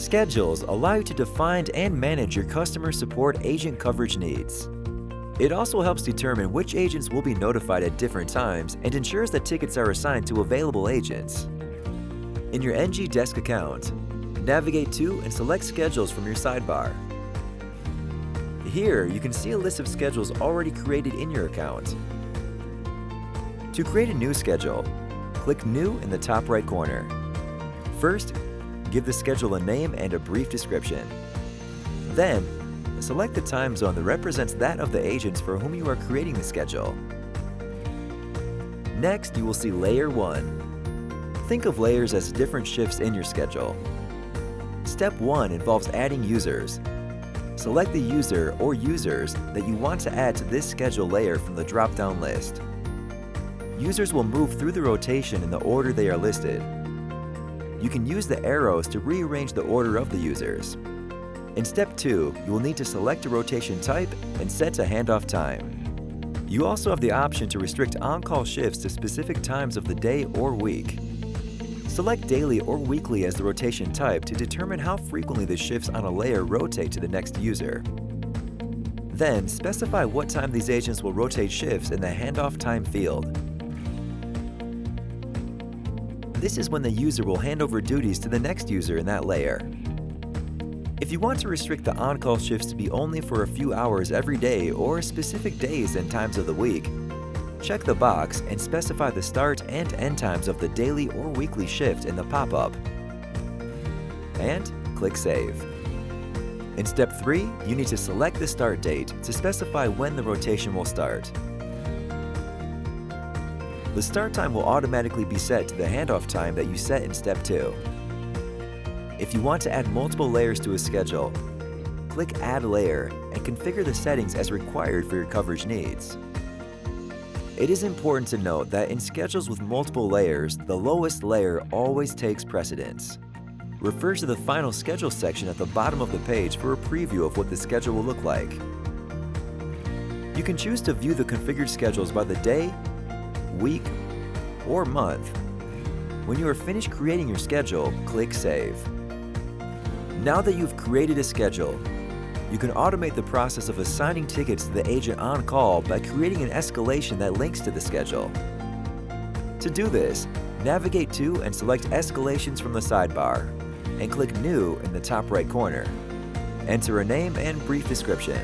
Schedules allow you to define and manage your customer support agent coverage needs. It also helps determine which agents will be notified at different times and ensures that tickets are assigned to available agents. In your ngDesk account, navigate to and select Schedules from your sidebar. Here, you can see a list of schedules already created in your account. To create a new schedule, click New in the top right corner. First, give the schedule a name and a brief description. Then, select the time zone that represents that of the agents for whom you are creating the schedule. Next, you will see Layer 1. Think of layers as different shifts in your schedule. Step 1 involves adding users. Select the user or users that you want to add to this schedule layer from the drop-down list. Users will move through the rotation in the order they are listed. You can use the arrows to rearrange the order of the users. In Step 2, you will need to select a rotation type and set to handoff time. You also have the option to restrict on-call shifts to specific times of the day or week. Select daily or weekly as the rotation type to determine how frequently the shifts on a layer rotate to the next user. Then, specify what time these agents will rotate shifts in the handoff time field. This is when the user will hand over duties to the next user in that layer. If you want to restrict the on-call shifts to be only for a few hours every day or specific days and times of the week, check the box and specify the start and end times of the daily or weekly shift in the pop-up. And click Save. In Step 3, you need to select the start date to specify when the rotation will start. The start time will automatically be set to the handoff time that you set in Step 2. If you want to add multiple layers to a schedule, click Add Layer and configure the settings as required for your coverage needs. It is important to note that in schedules with multiple layers, the lowest layer always takes precedence. Refer to the Final Schedule section at the bottom of the page for a preview of what the schedule will look like. You can choose to view the configured schedules by the day, week, or month. When you are finished creating your schedule, click Save. Now that you've created a schedule, you can automate the process of assigning tickets to the agent on call by creating an escalation that links to the schedule. To do this, navigate to and select Escalations from the sidebar, and click New in the top right corner. Enter a name and brief description.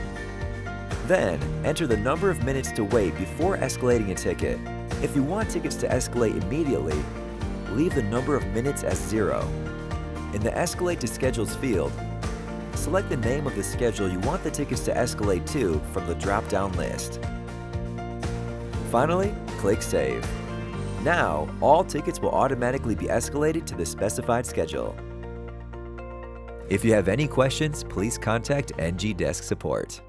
Then, enter the number of minutes to wait before escalating a ticket. If you want tickets to escalate immediately, leave the number of minutes as 0. In the Escalate to Schedules field, select the name of the schedule you want the tickets to escalate to from the drop-down list. Finally, click Save. Now, all tickets will automatically be escalated to the specified schedule. If you have any questions, please contact ngDesk support.